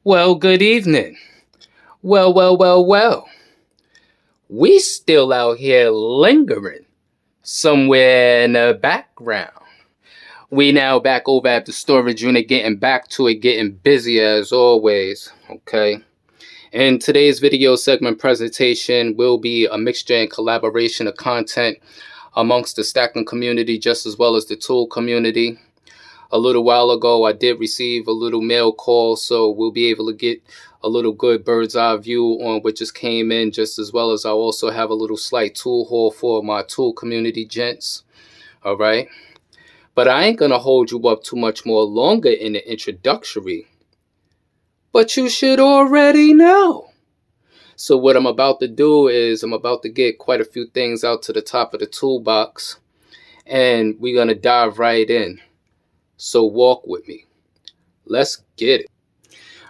Well, good evening. Well. We still out here lingering somewhere in the background. We now back over at the storage unit, getting back to it, getting busy as always. Okay. In today's video segment presentation will be a mixture and collaboration of content amongst the stacking community just as well as the tool community. A little while ago, I did receive a little mail call, so we'll be able to get a little good bird's eye view on what just came in, just as well as I also have a little slight tool haul for my tool community gents. All right. But I ain't going to hold you up too much more longer in the introductory. But you should already know. So what I'm about to do is I'm about to get quite a few things out to the top of the toolbox, and we're going to dive right in. So walk with me. Let's get it.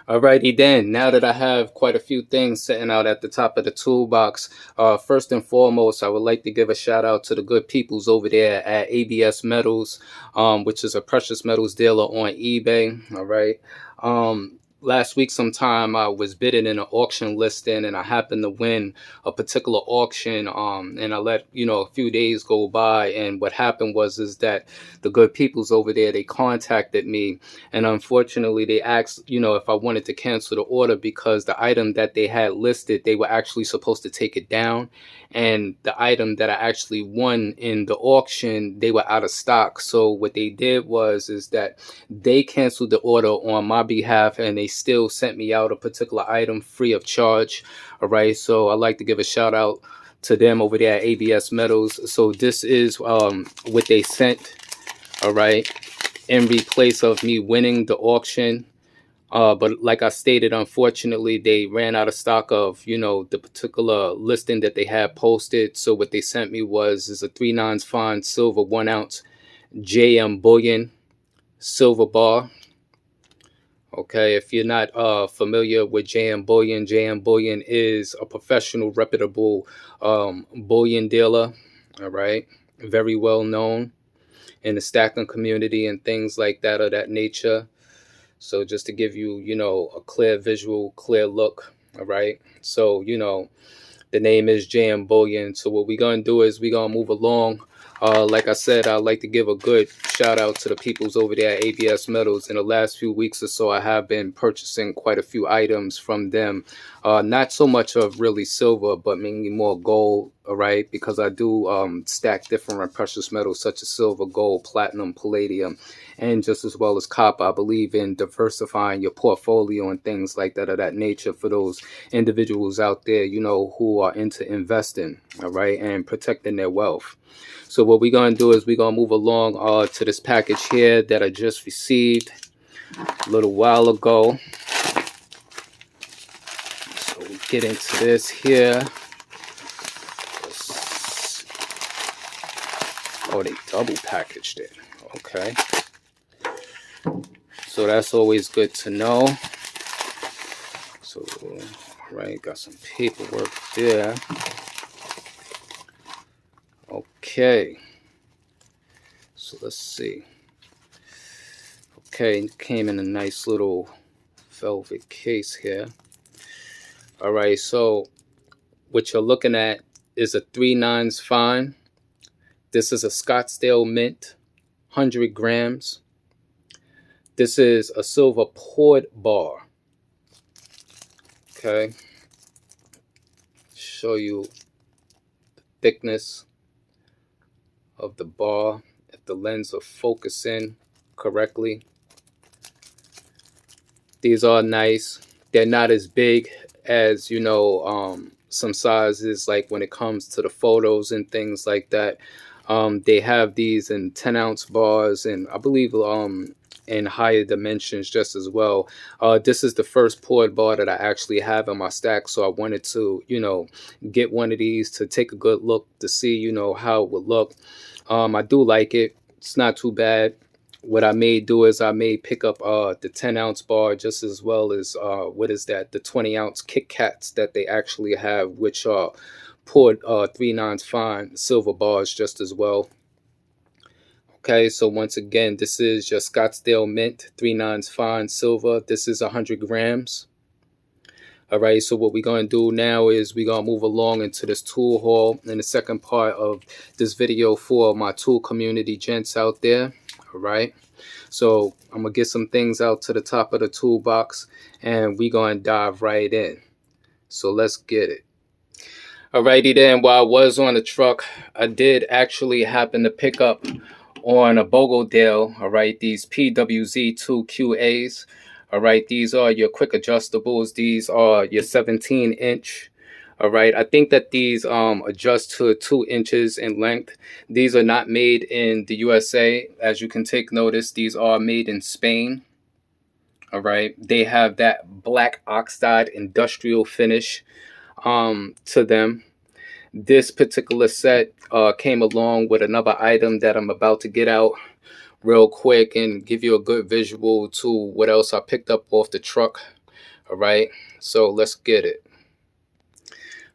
Alrighty then, now that I have quite a few things sitting out at the top of the toolbox, first and foremost, I would like to give a shout out to the good peoples over there at ABS Metals, which is a precious metals dealer on eBay. All right. Last week sometime I was bidding in an auction listing and I happened to win a particular auction, and I let a few days go by, and what happened is that the good peoples over there, they contacted me, and unfortunately they asked if I wanted to cancel the order because the item that they had listed, they were actually supposed to take it down, and the item that I actually won in the auction, they were out of stock. So what they did is that they canceled the order on my behalf, and they still sent me out a particular item free of charge. All right, so I'd like to give a shout out to them over there at ABS Metals. So this is what they sent, all right, in replace of me winning the auction. But like I stated, unfortunately, they ran out of stock of, the particular listing that they had posted. So what they sent me is a 3/9 fine silver 1 ounce JM bullion silver bar. Okay, if you're not familiar with JM Bullion is a professional, reputable bullion dealer. All right, very well known in the stacking community and things like that of that nature. So just to give you, a clear visual, clear look. All right, so the name is JM Bullion. So what we're gonna do is we're gonna move along. Like I said, I'd like to give a good shout out to the peoples over there at ABS Metals. In the last few weeks or so, I have been purchasing quite a few items from them. Not so much of really silver, but mainly more gold, all right? Because I do stack different precious metals such as silver, gold, platinum, palladium, and just as well as copper. I believe in diversifying your portfolio and things like that of that nature for those individuals out there, who are into investing, all right, and protecting their wealth. So what we're going to do is we're going to move along to this package here that I just received a little while ago. So we get into this here. Oh, they double packaged it. Okay. So that's always good to know. So, all right, got some paperwork there. Okay, so let's see. Okay, it came in a nice little velvet case here. All right, so what you're looking at is a 3/9 fine. This is a Scottsdale mint, 100 grams. This is a silver poured bar. Okay, show you the thickness of the bar, if the lens will focus in correctly. These are nice. They're not as big as some sizes, like when it comes to the photos and things like that. They have these in 10-ounce bars, and I believe in higher dimensions just as well. This is the first poured bar that I actually have in my stack, so I wanted to get one of these to take a good look to see how it would look. I do like it. It's not too bad. What I may do is I may pick up the 10-ounce bar just as well as the 20-ounce Kit Kats that they actually have, which are poured 3/9 fine silver bars just as well. Okay, so once again, this is your Scottsdale Mint 3/9 fine silver. This is 100 grams. All right, so what we're going to do now is we're going to move along into this tool haul in the second part of this video for my tool community gents out there. All right, so I'm going to get some things out to the top of the toolbox and we're going to dive right in. So let's get it. Alrighty then, while I was on the truck, I did actually happen to pick up on a BOGO deal, all right, these PWZ2QAs. All right, these are your quick adjustables. These are your 17-inch. All right, I think that these adjust to 2 inches in length. These are not made in the USA. As you can take notice, these are made in Spain. All right, they have that black oxide industrial finish to them. This particular set came along with another item that I'm about to get out real quick and give you a good visual to what else I picked up off the truck. All right, so let's get it.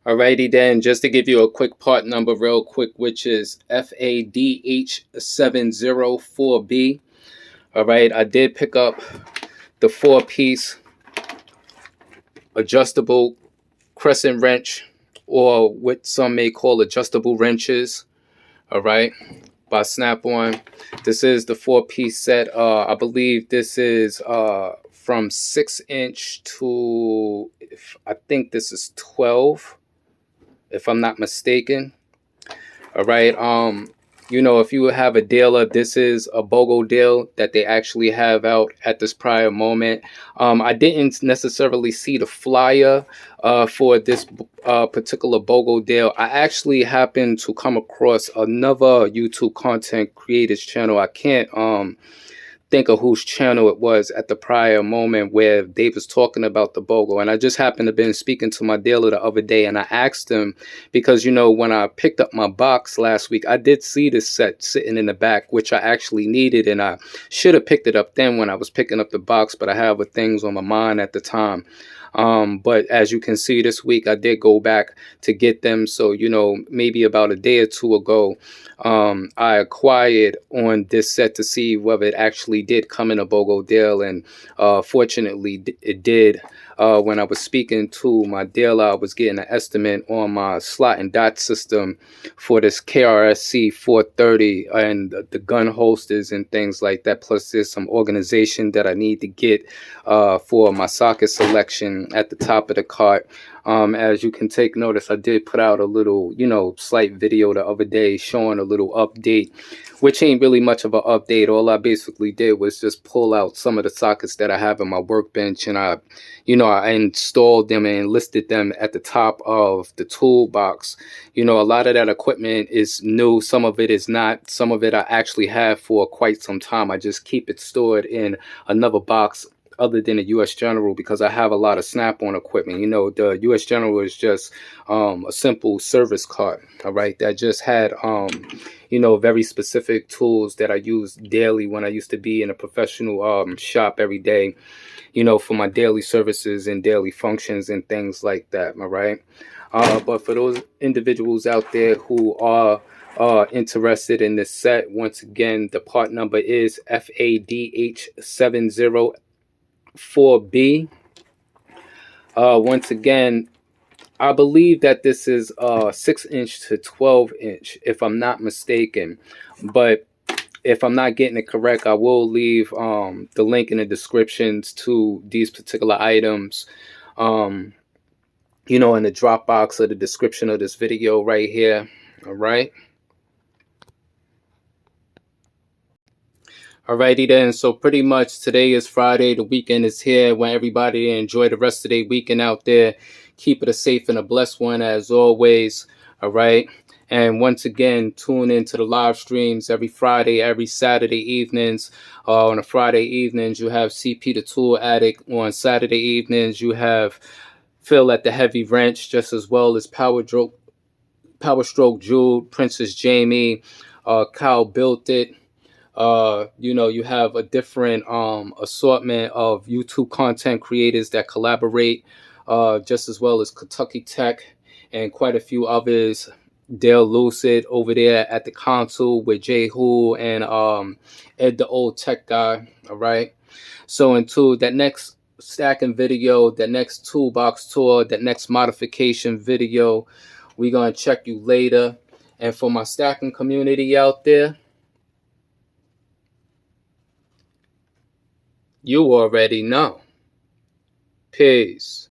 Alrighty then, just to give you a quick part number real quick, which is FADH704B. All right, I did pick up the 4-piece adjustable crescent wrench, or what some may call adjustable wrenches. All right, by Snap-on. This is the 4-piece set. I believe this is from 6-inch to, I think this is 12, if I'm not mistaken. All right, you know, if you have a dealer, this is a BOGO deal that they actually have out at this prior moment. I didn't necessarily see the flyer for this particular BOGO deal. I actually happened to come across another YouTube content creators channel. I can't think of whose channel it was at the prior moment where they was talking about the BOGO, and I just happened to been speaking to my dealer the other day, and I asked him, because you know, when I picked up my box last week, I did see this set sitting in the back, which I actually needed, and I should have picked it up then when I was picking up the box, but I had other things on my mind at the time. But as you can see, this week I did go back to get them. So, you know, maybe about a day or two ago, I acquired on this set to see whether it actually did come in a BOGO deal. And fortunately, it did. When I was speaking to my dealer, I was getting an estimate on my slot and dot system for this KRSC 430 and the gun holsters and things like that. Plus, there's some organization that I need to get for my socket selection at the top of the cart. As you can take notice, I did put out a little, you know, slight video the other day showing a little update, which ain't really much of an update. All I basically did was just pull out some of the sockets that I have in my workbench, and I installed them and listed them at the top of the toolbox. You know, a lot of that equipment is new. Some of it is not. Some of it I actually have for quite some time. I just keep it stored in another box other than the US General, because I have a lot of Snap-on equipment. You know, the US General is just a simple service cart, all right, that just had you know, very specific tools that I use daily when I used to be in a professional shop every day, you know, for my daily services and daily functions and things like that. All right, but for those individuals out there who are interested in this set, once again, the part number is FADH704B. Once again, I believe that this is 6-inch to 12-inch, if I'm not mistaken. But if I'm not getting it correct, I will leave the link in the descriptions to these particular items, you know, in the drop box or the description of this video right here. All right. Alrighty then, so pretty much today is Friday, the weekend is here. I want everybody to enjoy the rest of their weekend out there. Keep it a safe and a blessed one as always. All right, and once again, tune into the live streams every Friday, every Saturday evenings. On a Friday evenings, you have CP the Tool Addict. On Saturday evenings, you have Phil at the Heavy Wrench, just as well as Power Stroke Jude, Princess Jamie, Kyle Built It. You know, you have a different assortment of YouTube content creators that collaborate, just as well as Kentucky Tech and quite a few others Dale Lucid over there at the console with Jehu and Ed, the old tech guy. All right. So until that next stacking video, that next toolbox tour, that next modification video, we're gonna check you later. And for my stacking community out there, you already know. Peace.